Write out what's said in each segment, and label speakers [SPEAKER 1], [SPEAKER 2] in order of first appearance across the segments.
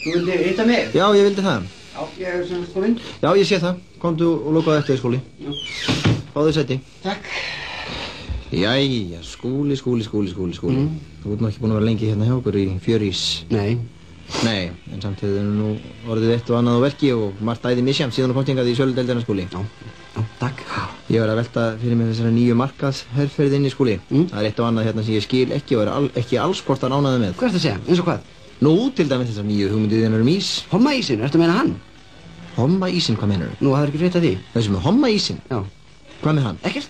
[SPEAKER 1] Þú vildi hitta mig?
[SPEAKER 2] Já, ég vildi það.
[SPEAKER 1] Já, ég er sem skólinn.
[SPEAKER 2] Já, ég sé það. Komdu og lokaðu eftir þér, Skúli. Já. Fáðu sæti.
[SPEAKER 1] Takk.
[SPEAKER 2] Jæja, Skúli. Þú ert nú ekki búin að vera lengi hérna hjá okkur í fjörís. Nei, en samt hefur nú orðið eitt og annað á verki og margt æði misjæmt síðan þú komst hingað í söludeildina, Skúli.
[SPEAKER 1] Já, takk.
[SPEAKER 2] Ég var að velta fyrir mig þessari nýju markaðsherferð inn í, Skúli. Það er eitt og annað hérna sem ég skil ekki og er ekki alls hvort að ánægður með.
[SPEAKER 1] Hvað ertu að segja? Eins og hvað?
[SPEAKER 2] Nú, til dæmis þessar nýju hugmyndið þínar ís.
[SPEAKER 1] Hommaísinn, ertu að meina hann?
[SPEAKER 2] Hommaísinn, hvað meinar þú?
[SPEAKER 1] Nú, hafðir ekki frétt af því?
[SPEAKER 2] Þessi með hommaísinn?
[SPEAKER 1] Já.
[SPEAKER 2] Hvað með hann?
[SPEAKER 1] Ekkert.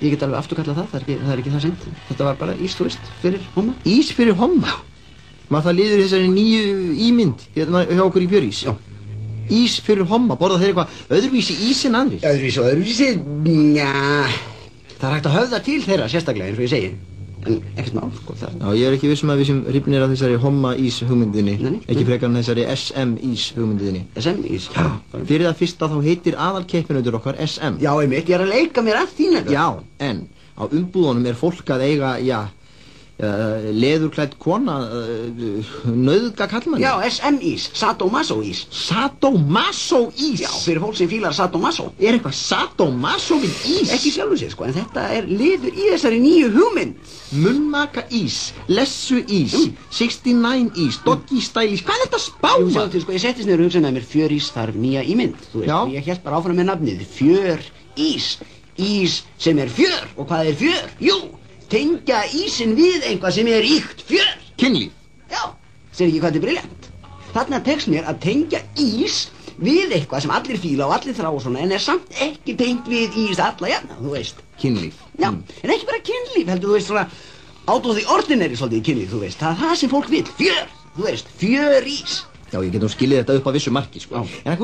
[SPEAKER 1] Ég get alveg afturkallað það er ekki það seint. Þetta var bara ís, þú veist, fyrir homma.
[SPEAKER 2] Ís fyrir homma? Maður það liður þessari nýju ímynd hérna hjá okkur í fjörís?
[SPEAKER 1] Já.
[SPEAKER 2] Ís fyrir homma, borða þeir eitthvað öðruvísi ís en aðrir?
[SPEAKER 1] Öðruvísi? Já. Það er hægt að höfða til þeirra sérstaklega, eins og ég segi. En ekkert mál, sko, það. Já,
[SPEAKER 2] ég er ekki vissum að við sem hrifnir af þessari homma-ís hugmyndinni.
[SPEAKER 1] Nei.
[SPEAKER 2] Ekki frekar en þessari SM-ís hugmyndinni.
[SPEAKER 1] SM-ís? Já.
[SPEAKER 2] Fyrir það fyrsta þá heitir aðalkeppinautur okkar SM.
[SPEAKER 1] Já, einmitt, ég er að leika mér að þín þetta.
[SPEAKER 2] Já, en á umbúðunum er fólk að eiga, leðurklædd kona, nauðga kallmanni.
[SPEAKER 1] Já, SM-ís, sadomaso-ís.
[SPEAKER 2] Sadomaso-ís?
[SPEAKER 1] Já, fyrir fólk sem fílar sadomaso.
[SPEAKER 2] Er eitthvað sadomaso við ís?
[SPEAKER 1] Ekki sjálfu sér, sko, en þetta er liður í þessari nýju hugmynd.
[SPEAKER 2] Munnmaka-ís, lessu-ís, 69 ís, doggy-style-ís, hvað er þetta spáma?
[SPEAKER 1] Jú, sjáðu til, sko, ég settist niður og hugsaði með mér, fjörís þarf nýja ímynd, þú veist.
[SPEAKER 2] Já.
[SPEAKER 1] Ég hélt bara áfram með nafnið, fjörís, ís sem er fjör. Og hvað er fjör? Jú, tengja ísinn við eitthvað sem er ýkt fjör.
[SPEAKER 2] Kynlíf?
[SPEAKER 1] Já, sér ekki hvað þetta er briljant. Þarna tekst mér að tengja ís við eitthvað sem allir fíla og allir þrá og svona, en er samt ekki tengt við ís alla jafna, þú veist.
[SPEAKER 2] Kynlíf?
[SPEAKER 1] Já, en ekki bara kynlíf, heldur, þú veist, svona out of the ordinary svolítið kynlíf, þú veist. Það er það sem fólk vil, fjör, þú veist, fjörís.
[SPEAKER 2] Já, ég get nú skilið þetta upp að vissu marki, sko.
[SPEAKER 1] Já.
[SPEAKER 2] En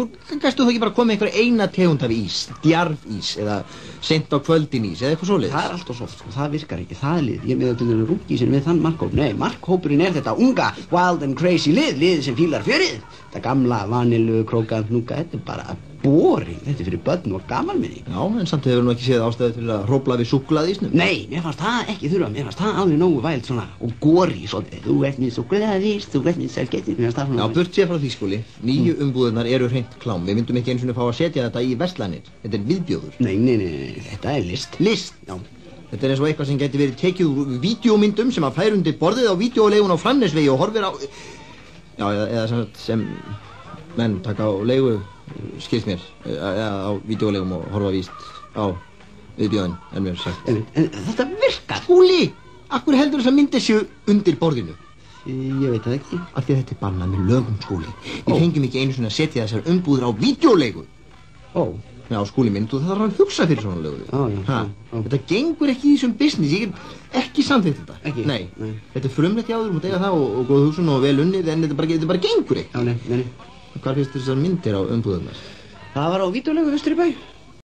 [SPEAKER 2] kannski þú ekki bara komið einhverja eina tegund af ís, djarfís, eða sent á kvöldin ís, eða eitthvað svoleiðis?
[SPEAKER 1] Það er allt og soft, sko, það virkar ekki, það lið. Ég með að rúkísinn við þann markhóp. Nei, markhópurinn er þetta unga, wild and crazy lið sem fílar fjörið. Þetta gamla, vanilu, króka, hnúka, þetta er bara boring. Þetta er fyrir börn og gamalmenni.
[SPEAKER 2] Já, en samt hefur nú ekki séð ástæðu til að hrófla við súkkulaðísnum.
[SPEAKER 1] Nei, mér fannst það ekki þurfa, mér fannst það alveg nógu væld svona og góri svolítið. Þú ert með súkkulaðís, þú ert með selgetti, mér fannst það svona.
[SPEAKER 2] Já, burt séð frá því, Skúli. Nýju umbúðirnar eru hreint klám. Við myndum ekki einu sinni fá að setja þetta í verslanir. Þetta er viðbjóður.
[SPEAKER 1] Nei, þetta er list.
[SPEAKER 2] List?
[SPEAKER 1] Já.
[SPEAKER 2] Þetta er eins og eitthvað sem geti verið tekið úr vídeómyndum sem að fær undir borðið á vídeóleigun á Framnesvegi og horfir á... Já, eða sem menn taka á leigu, skilst mér, á vídeólegum og horfa víst á viðbjóðin, en mér sagt.
[SPEAKER 1] En þetta virkar.
[SPEAKER 2] Skúli, akkur heldur þess að myndir séu undir borðinu?
[SPEAKER 1] Ég veit það ekki.
[SPEAKER 2] Af því að þetta er bannað með lögum, Skúli. Við fengjum ekki einu svona að setja þessar umbúðir á vídeólegu. Já, Skúli minn, þú þarf að hugsa fyrir svona lögu.
[SPEAKER 1] Já.
[SPEAKER 2] Þetta gengur ekki í þessum business, ég get ekki samþykkt þetta.
[SPEAKER 1] Ekki?
[SPEAKER 2] Nei. Þetta er frumlegt hjá þér, mútt eiga það og góð hugsun og vel unnið, en þetta bara gengur ekki.
[SPEAKER 1] Já, nei.
[SPEAKER 2] Hvar finnst þessar myndir á umbúðirnar?
[SPEAKER 1] Það var á vídeólegu austur í bæ.